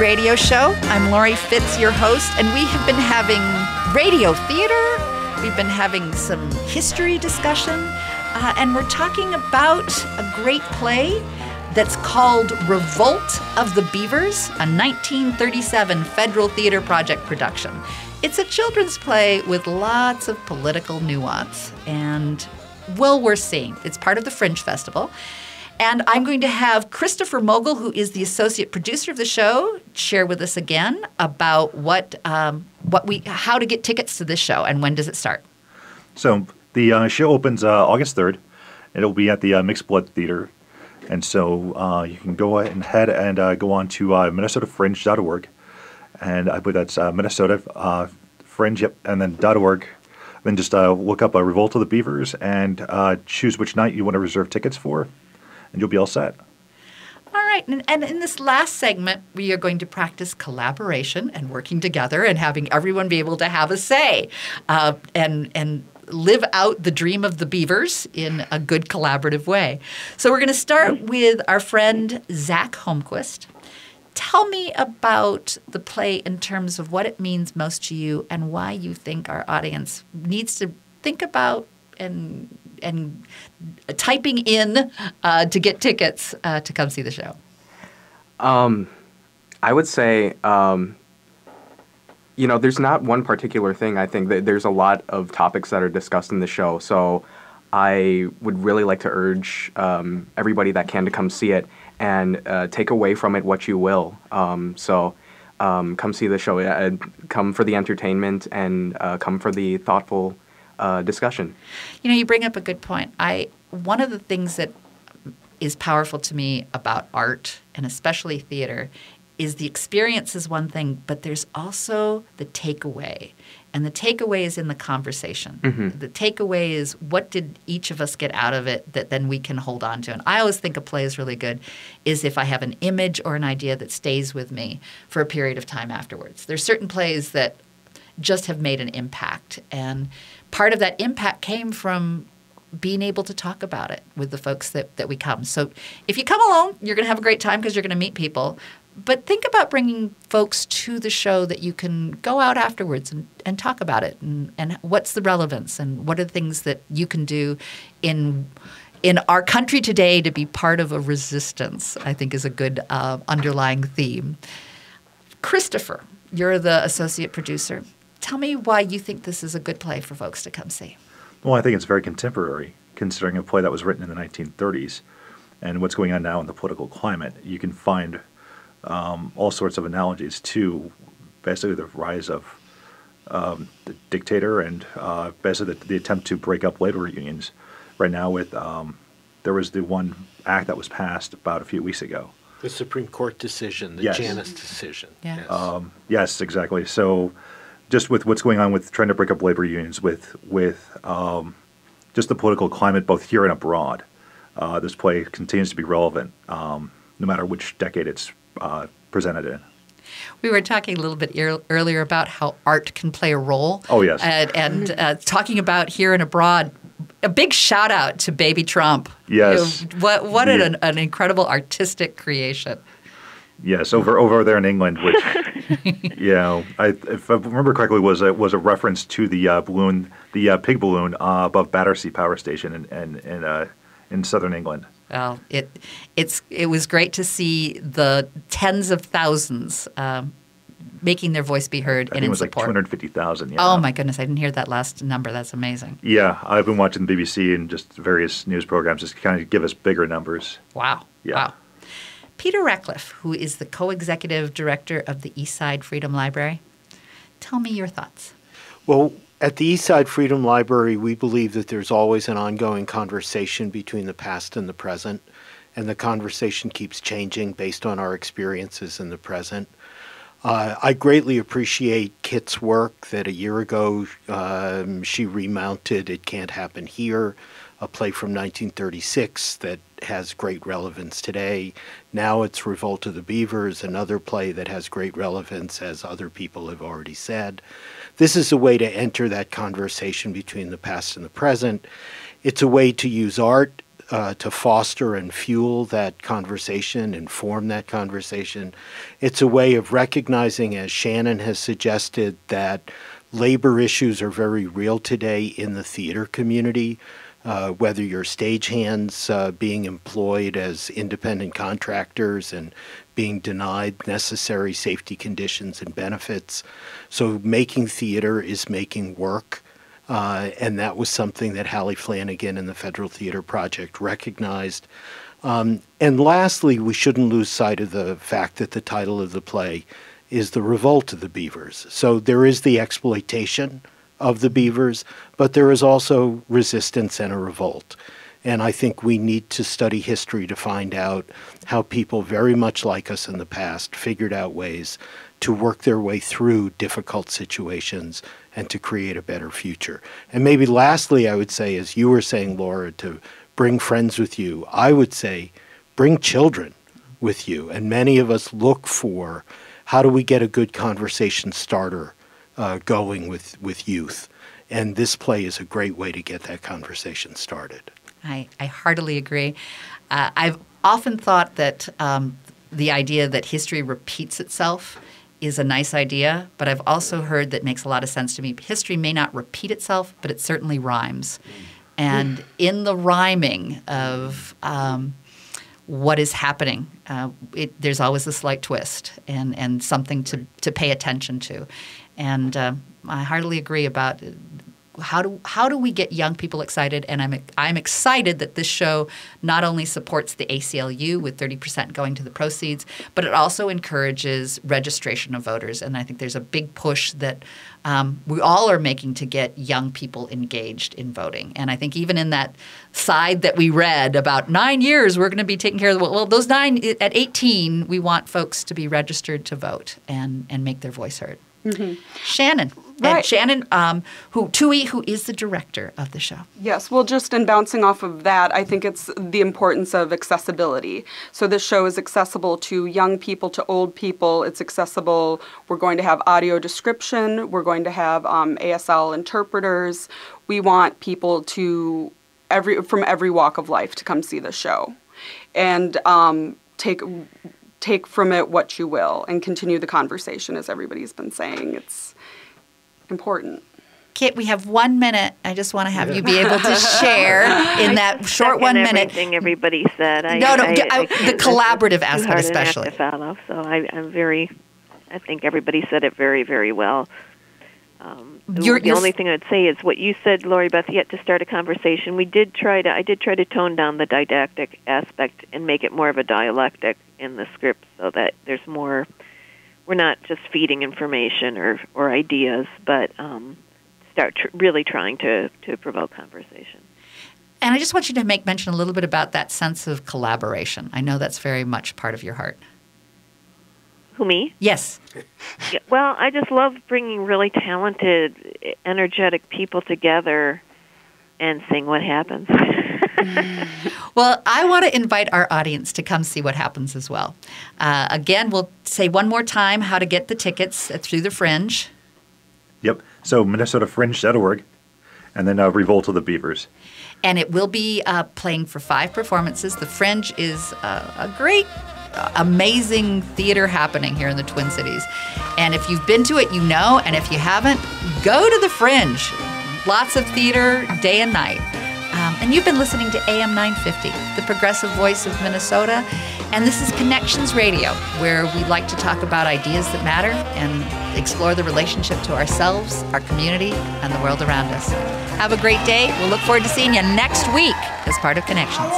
radio show. I'm Laurie, Fitz, your host, and we have been having radio theater. We've been having some history discussion, and we're talking about a great play that's called Revolt of the Beavers, a 1937 Federal Theater Project production. It's a children's play with lots of political nuance and well worth seeing. It's part of the Fringe Festival. And I'm going to have Christopher Mogel, who is the associate producer of the show, share with us again about how to get tickets to this show and when does it start. So the show opens August 3rd. It'll be at the Mixed Blood Theater. And so you can go ahead and go on to minnesotafringe.org. And I believe that's Minnesota Fringe, and then .org. Then just look up Revolt of the Beavers and choose which night you want to reserve tickets for. And you'll be all set. All right. And in this last segment, we are going to practice collaboration and working together and having everyone be able to have a say and live out the dream of the Beavers in a good collaborative way. So we're going to start with our friend Zach Holmquist. Tell me about the play in terms of what it means most to you and why you think our audience needs to think about and typing in to get tickets to come see the show. I would say, there's not one particular thing. I think that there's a lot of topics that are discussed in the show. So I would really like to urge everybody that can to come see it and take away from it what you will. Come see the show. Come for the entertainment and come for the thoughtful discussion. You bring up a good point. One of the things that is powerful to me about art, and especially theater, is the experience is one thing, but there's also the takeaway. And the takeaway is in the conversation. Mm-hmm. The takeaway is what did each of us get out of it that then we can hold on to. And I always think a play is really good is if I have an image or an idea that stays with me for a period of time afterwards. There's certain plays that just have made an impact. And part of that impact came from being able to talk about it with the folks that we come. So if you come alone, you're going to have a great time because you're going to meet people. But think about bringing folks to the show that you can go out afterwards and talk about it and what's the relevance and what are the things that you can do in our country today to be part of a resistance, I think is a good underlying theme. Christopher, you're the associate producer. Tell me why you think this is a good play for folks to come see. Well, I think it's very contemporary, considering a play that was written in the 1930s and what's going on now in the political climate. You can find all sorts of analogies to basically the rise of the dictator and basically the attempt to break up labor unions. Right now, there was the one act that was passed about a few weeks ago. The Supreme Court decision, the yes. Janus decision. Yeah. Yes. Yes, exactly. So just with what's going on with trying to break up labor unions, with just the political climate both here and abroad, this play continues to be relevant no matter which decade it's presented in. We were talking a little bit earlier about how art can play a role. Oh, yes. And talking about here and abroad, a big shout out to Baby Trump. Yes. What an incredible artistic creation. Yes, over there in England, which, if I remember correctly, was a reference to the balloon, the pig balloon above Battersea Power Station in southern England. Well, it was great to see the tens of thousands making their voice be heard and in support. I think it was like 250,000. Yeah. Oh my goodness, I didn't hear that last number. That's amazing. Yeah, I've been watching the BBC and just various news programs just to kind of give us bigger numbers. Wow. Yeah. Wow. Peter Rachleff, who is the co-executive director of the Eastside Freedom Library. Tell me your thoughts. Well, at the Eastside Freedom Library, we believe that there's always an ongoing conversation between the past and the present, and the conversation keeps changing based on our experiences in the present. I greatly appreciate Kit's work that a year ago she remounted It Can't Happen Here, a play from 1936 that has great relevance today. Now it's Revolt of the Beavers, another play that has great relevance, as other people have already said. This is a way to enter that conversation between the past and the present. It's a way to use art to foster and fuel that conversation, inform that conversation. It's a way of recognizing, as Shannon has suggested, that labor issues are very real today in the theater community. Whether you're stagehands being employed as independent contractors and being denied necessary safety conditions and benefits. So making theater is making work. And that was something that Hallie Flanagan and the Federal Theater Project recognized. And lastly, we shouldn't lose sight of the fact that the title of the play is The Revolt of the Beavers. So there is the exploitation of the Beavers, but there is also resistance and a revolt. And I think we need to study history to find out how people very much like us in the past figured out ways to work their way through difficult situations and to create a better future. And maybe lastly, I would say, as you were saying, Laura, to bring friends with you, I would say bring children with you. And many of us look for how do we get a good conversation starter going with youth. And this play is a great way to get that conversation started. I heartily agree. I've often thought that the idea that history repeats itself is a nice idea, but I've also heard that makes a lot of sense to me. History may not repeat itself, but it certainly rhymes. And in the rhyming of what is happening, there's always a slight twist and something to pay attention to. And I heartily agree about how do we get young people excited? And I'm excited that this show not only supports the ACLU with 30% going to the proceeds, but it also encourages registration of voters. And I think there's a big push that we all are making to get young people engaged in voting. And I think even in that side that we read about 9 years, we're going to be taking care of the, well, those 9 at 18, we want folks to be registered to vote and make their voice heard. Mm-hmm. Shannon. Right. And Shannon, Twohy, who is the director of the show. Yes, well, just in bouncing off of that, I think it's the importance of accessibility. So this show is accessible to young people, to old people. It's accessible. We're going to have audio description. We're going to have ASL interpreters. We want people from every walk of life to come see the show and take from it what you will and continue the conversation, as everybody's been saying. It's important. Kit, we have 1 minute. I just want to have you be able to share in that short 1 minute. Everything everybody said. The collaborative aspect especially. To follow, so I think everybody said it very, very well. The only thing I would say is what you said, Laurie Beth, yet to start a conversation. I did try to tone down the didactic aspect and make it more of a dialectic in the script so that there's more. We're not just feeding information or ideas, but start really trying to provoke conversation. And I just want you to make mention a little bit about that sense of collaboration. I know that's very much part of your heart. Who, me? Yes. Yeah, well, I just love bringing really talented, energetic people together and seeing what happens. Well, I want to invite our audience to come see what happens as well. Again, we'll say one more time how to get the tickets through the Fringe. Yep. So MinnesotaFringe.org, and then Revolt of the Beavers. And it will be playing for 5 performances. The Fringe is a great, amazing theater happening here in the Twin Cities. And if you've been to it, you know. And if you haven't, go to the Fringe. Lots of theater day and night. And you've been listening to AM 950, the progressive voice of Minnesota. And this is Connections Radio, where we like to talk about ideas that matter and explore the relationship to ourselves, our community, and the world around us. Have a great day. We'll look forward to seeing you next week as part of Connections.